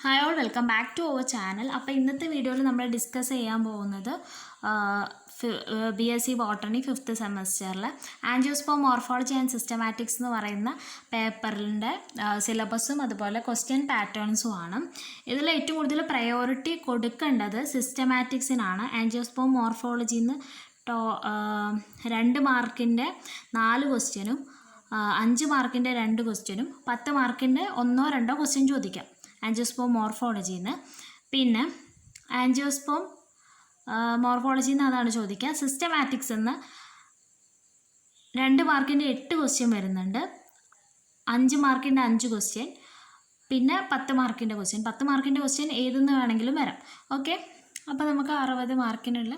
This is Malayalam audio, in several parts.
Hi all welcome back to our channel. അപ്പോൾ ഇന്നത്തെ വീഡിയോയിൽ നമ്മൾ ഡിസ്കസ് ചെയ്യാൻ പോകുന്നത് BSc ബോട്ടണി 5th സെമസ്റ്ററിൽ ആൻജിയോസ്പേം മോർഫോളജി ആൻഡ് സിസ്റ്റമാറ്റിക്സ് എന്ന് പറയുന്ന പേപ്പറിൻ്റെ സിലബസും അതുപോലെ ക്വസ്റ്റ്യൻ പാറ്റേൺസും ആണ്. ഇതിൽ ഏറ്റവും കൂടുതൽ പ്രയോറിറ്റി കൊടുക്കേണ്ടത് സിസ്റ്റമാറ്റിക്സിനാണ്. ആൻജിയോസ്പേം മോർഫോളജിന്ന് 2 മാർക്കിൻ്റെ 4 ക്വസ്റ്റ്യനും 5 മാർക്കിൻ്റെ 2 ക്വസ്റ്റ്യനും 10 മാർക്കിൻ്റെ 1-2 ക്വസ്റ്റ്യൻ ചോദിക്കാം ആൻജിയോസ്പേം മോർഫോളജിന്ന്. പിന്നെ ആൻജിയോസ്പേം മോർഫോളജിന്ന് അതാണ് ചോദിക്കുക. സിസ്റ്റമാറ്റിക്സ് എന്ന് 2 മാർക്കിൻ്റെ 8 ക്വസ്റ്റ്യൻ വരുന്നുണ്ട്, 5 മാർക്കിൻ്റെ 5 ക്വസ്റ്റ്യൻ, പിന്നെ 10 മാർക്കിൻ്റെ ക്വസ്റ്റ്യൻ. 10 മാർക്കിൻ്റെ ക്വസ്റ്റ്യൻ ഏതെന്ന് വേണമെങ്കിലും വരാം. ഓക്കെ, അപ്പോൾ നമുക്ക് 60 മാർക്കിനുള്ള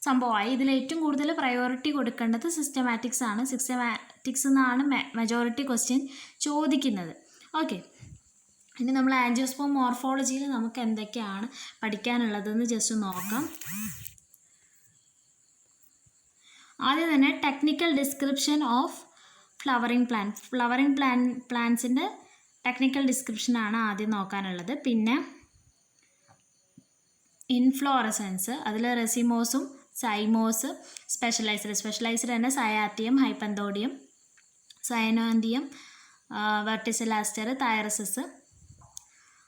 സംഭവമായി. ഇതിൽ ഏറ്റവും കൂടുതൽ പ്രയോറിറ്റി കൊടുക്കേണ്ടത് സിസ്റ്റമാറ്റിക്സ് ആണ്. സിസ്റ്റമാറ്റിക്സ് എന്നാണ് മെജോറിറ്റി ക്വസ്റ്റ്യൻ ചോദിക്കുന്നത്. ഓക്കെ, ഇനി നമ്മൾ ആൻജിയോസ്പേം മോർഫോളജിയിൽ നമുക്ക് എന്തൊക്കെയാണ് പഠിക്കാനുള്ളതെന്ന് ജസ്റ്റ് നോക്കാം. ആദ്യം തന്നെ ടെക്നിക്കൽ ഡിസ്ക്രിപ്ഷൻ ഓഫ് ഫ്ലവറിംഗ് പ്ലാന്റ്സിൻ്റെ ടെക്നിക്കൽ ഡിസ്ക്രിപ്ഷനാണ് ആദ്യം നോക്കാനുള്ളത്. പിന്നെ ഇൻഫ്ലോറസൻസ്, അതിൽ റെസിമോസും സൈമോസ്, സ്പെഷ്യലൈസ്ഡ് തന്നെ സയാത്തിയം, ഹൈപ്പന്തോഡിയം, സയനോന്തിയം, വെർട്ടിസിലാസ്റ്റർ, തൈറസിസ്,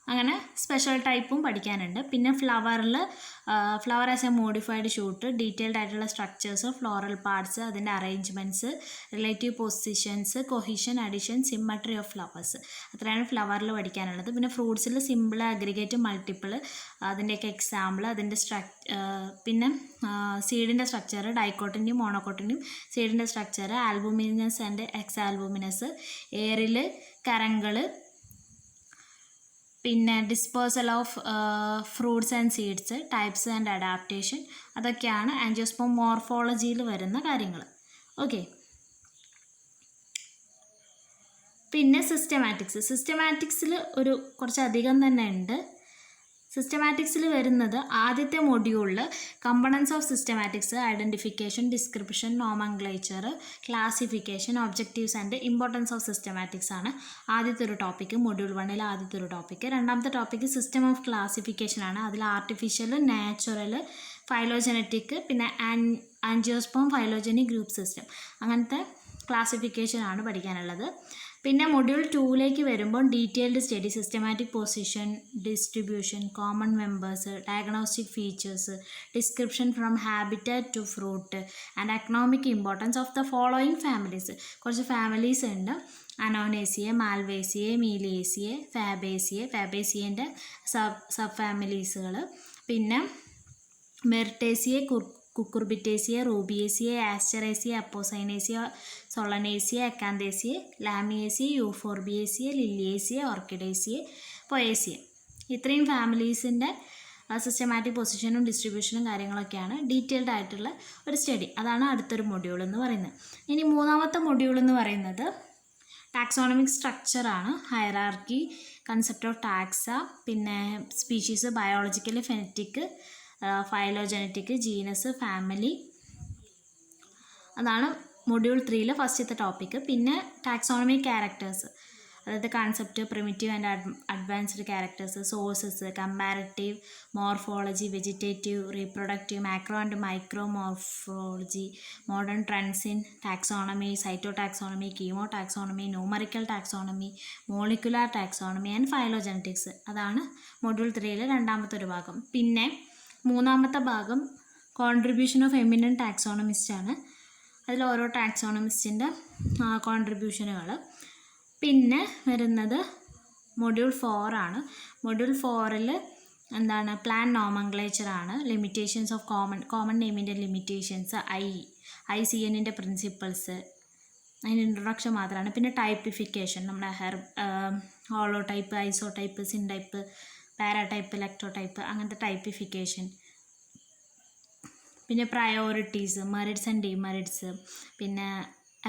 അങ്ങനെ സ്പെഷ്യൽ ടൈപ്പും പഠിക്കാനുണ്ട്. പിന്നെ flower as a modified shoot, detailed ആയിട്ടുള്ള സ്ട്രക്ചേഴ്സ്, ഫ്ലോറൽ പാർട്സ്, അതിൻ്റെ arrangements, relative positions, cohesion, adhesion, symmetry of flowers, അത്രയാണ് ഫ്ലവറിൽ പഠിക്കാനുള്ളത്. പിന്നെ ഫ്രൂട്ട്സിൽ സിമ്പിൾ, അഗ്രിഗേറ്റ്, മൾട്ടിപ്പിൾ, അതിൻ്റെയൊക്കെ എക്സാമ്പിൾ, അതിൻ്റെ പിന്നെ സീഡിൻ്റെ സ്ട്രക്ചർ, ഡൈക്കോട്ടിൻ്റെയും മോണോക്കോട്ടിൻ്റെയും സീഡിൻ്റെ structure, albuminous and ex albuminous, എയറിൽ കരങ്ങൾ, പിന്നെ dispersal of fruits and seeds, types and adaptation, അതൊക്കെയാണ് ആൻജിയോസ്പേം മോർഫോളജിയിൽ വരുന്ന കാര്യങ്ങൾ. ഓക്കെ, പിന്നെ സിസ്റ്റമാറ്റിക്സിൽ കുറച്ചധികം തന്നെ ഉണ്ട്. സിസ്റ്റമാറ്റിക്സിൽ വരുന്നത് ആദ്യത്തെ മൊഡ്യൂളിൽ components of systematics, identification, description, nomenclature, classification, objectives and importance of systematics ആണ് ആദ്യത്തെ ഒരു ടോപ്പിക്ക്. മൊഡ്യൂൾ 1 ആദ്യത്തെ ഒരു ടോപ്പിക്ക്. രണ്ടാമത്തെ ടോപ്പിക്ക് സിസ്റ്റം ഓഫ് ക്ലാസിഫിക്കേഷൻ ആണ്. അതിൽ ആർട്ടിഫിഷ്യൽ, നാച്ചുറൽ, ഫൈലോജനറ്റിക്, പിന്നെ ആൻജിയോസ്പേം ഫൈലോജനി ഗ്രൂപ്പ് സിസ്റ്റം, അങ്ങനത്തെ ക്ലാസിഫിക്കേഷൻ ആണ് പഠിക്കാനുള്ളത്. പിന്നെ മൊഡ്യൂൾ 2 വരുമ്പോൾ detailed study, systematic position, distribution, common members, diagnostic features, description from habitat to fruit and economic importance of the following families. കുറച്ച് ഫാമിലീസ് ഉണ്ട്: അനോനേസിയെ, മാൽവേസിയെ, മീലിയേസിയെ, ഫാബേസിയേൻ്റെ സബ് ഫാമിലീസുകൾ, പിന്നെ മെർട്ടേസിയെ, കുക്കുർബിറ്റേസിയെ, റൂബിയേസിയെ, ആസ്റ്ററേസിയെ, അപ്പോസൈനേസിയെ, സൊളനേസിയെ, അക്കാന്തേസിയെ, ലാമിയേസിയെ, യൂഫോർബിയേസിയെ, ലില്ലിയേസിയെ, ഓർക്കിഡേസിയെ, പൊയേസിയെ, ഇത്രയും ഫാമിലീസിൻ്റെ സിസ്റ്റമാറ്റിക് പൊസിഷനും ഡിസ്ട്രിബ്യൂഷനും കാര്യങ്ങളൊക്കെയാണ് ഡീറ്റെയിൽഡ് ആയിട്ടുള്ള ഒരു സ്റ്റഡി. അതാണ് അടുത്തൊരു മൊഡ്യൂൾ എന്ന് പറയുന്നത്. ഇനി മൂന്നാമത്തെ മൊഡ്യൂൾ എന്ന് പറയുന്നത് ടാക്സോണമിക് സ്ട്രക്ചറാണ്. ഹയറാർക്കി, കൺസെപ്റ്റ് ഓഫ് ടാക്സ, പിന്നെ species, biologically, phenetic, phylogenetic, genus, family, അതാണ് മൊഡ്യൂൾ 3 ഫസ്റ്റത്തെ ടോപ്പിക്ക്. പിന്നെ ടാക്സോണമിക് ക്യാരക്ടേഴ്സ്, അതായത് concept, primitive and advanced characters, sources, comparative morphology, vegetative, reproductive, macro and micro morphology, modern trends in taxonomy, cytotaxonomy, chemotaxonomy, numerical taxonomy, molecular taxonomy and phylogenetics, അതാണ് മൊഡ്യൂൾ 3 രണ്ടാമത്തെ ഒരു ഭാഗം. പിന്നെ മൂന്നാമത്തെ ഭാഗം കോൺട്രിബ്യൂഷൻ ഓഫ് എമിനൻറ്റ് ടാക്സോണമിസ്റ്റ് ആണ്. അതിൽ ഓരോ ടാക്സോണമിസ്റ്റിൻ്റെ കോൺട്രിബ്യൂഷനുകൾ. പിന്നെ വരുന്നത് മൊഡ്യൂൾ 4 ആണ്. മൊഡ്യൂൾ 4 എന്താണ്? പ്ലാൻ നോമൻക്ലേച്ചറാണ്. ലിമിറ്റേഷൻസ് ഓഫ് കോമൺ നെയിമിൻ്റെ ലിമിറ്റേഷൻസ്, ICNൻ്റെ പ്രിൻസിപ്പിൾസ്, അതിൻ്റെ ഇൻട്രൊഡക്ഷൻ മാത്രമാണ്. പിന്നെ ടൈപ്പിഫിക്കേഷൻ, നമ്മുടെ holotype, isotype, syntype, paratype, electrotype, അങ്ങനത്തെ ടൈപ്പിഫിക്കേഷൻ. പിന്നെ പ്രയോറിറ്റീസ്, മെറിറ്റ്സ് ആൻഡ് ഡിമെറിറ്റ്സ്, പിന്നെ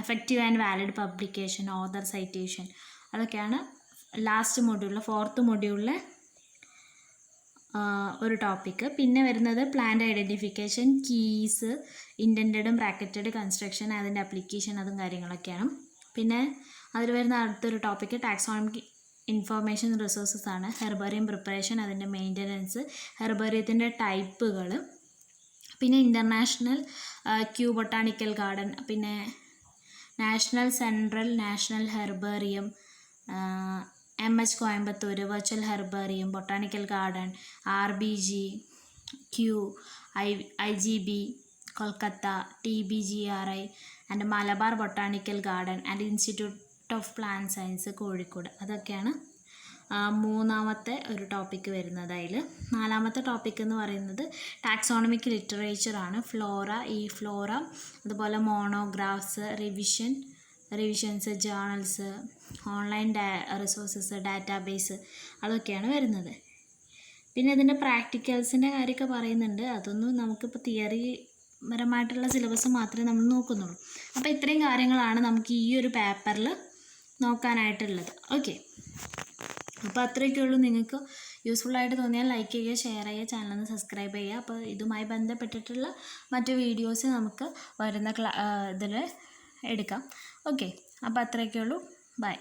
effective and valid publication, author citation, അതൊക്കെയാണ് ലാസ്റ്റ് മൊഡ്യൂളിൽ 4th മൊഡ്യൂളിലെ ഒരു ടോപ്പിക്ക്. പിന്നെ വരുന്നത് പ്ലാന്റ് ഐഡൻറ്റിഫിക്കേഷൻ, കീസ്, ഇൻറ്റൻറ്റഡും ബ്രാക്കറ്റഡ് കൺസ്ട്രക്ഷൻ, അതിൻ്റെ അപ്ലിക്കേഷൻ, അതും കാര്യങ്ങളൊക്കെയാണ്. പിന്നെ അതിൽ വരുന്ന അടുത്തൊരു ടോപ്പിക്ക് ടാക്സോണമിക് ഇൻഫോർമേഷൻ റിസോഴ്സസ് ആണ്. ഹെർബേറിയം പ്രിപ്പറേഷൻ, അതിൻ്റെ മെയിൻ്റനൻസ്, ഹെർബേറിയത്തിൻ്റെ ടൈപ്പുകൾ, പിന്നെ ഇൻ്റർനാഷണൽ ക്യൂ ബൊട്ടാണിക്കൽ ഗാർഡൻ, പിന്നെ national herbarium, MH Coimbatore, virtual herbarium, botanical garden, RBG, Kew, IGB, Kolkata, TBGRI and Malabar botanical garden and institute of plant science Kozhikode. അതൊക്കെയാണ് മൂന്നാമത്തെ ഒരു ടോപ്പിക്ക് വരുന്നത്. അതിൽ നാലാമത്തെ ടോപ്പിക് എന്ന് പറയുന്നത് ടാക്സോണമിക് ലിറ്ററേച്ചറാണ്. ഫ്ലോറ, അതുപോലെ monographs, revisions, journals, online resources, database, അതൊക്കെയാണ് വരുന്നത്. പിന്നെ ഇതിൻ്റെ പ്രാക്ടിക്കൽസിൻ്റെ കാര്യമൊക്കെ പറയുന്നുണ്ട്. അതൊന്നും നമുക്കിപ്പോൾ തിയറി പരമായിട്ടുള്ള സിലബസ് മാത്രമേ നമ്മൾ നോക്കുന്നുള്ളൂ. അപ്പോൾ ഇത്രയും കാര്യങ്ങളാണ് നമുക്ക് ഈ ഒരു പേപ്പറിൽ നോക്കാനായിട്ടുള്ളത്. ഓക്കെ, അപ്പോൾ അത്രയൊക്കെ ഉള്ളൂ. നിങ്ങൾക്ക് യൂസ്ഫുള്ളായിട്ട് തോന്നിയാൽ ലൈക്ക് ചെയ്യുക, ഷെയർ ചെയ്യുക, ചാനലൊന്ന് സബ്സ്ക്രൈബ് ചെയ്യുക. അപ്പോൾ ഇതുമായി ബന്ധപ്പെട്ടിട്ടുള്ള മറ്റു വീഡിയോസ് നമുക്ക് വരുന്ന ഇതിൽ എടുക്കാം. ഓക്കെ, അപ്പോൾ അത്രയൊക്കെ ഉള്ളൂ. ബൈ.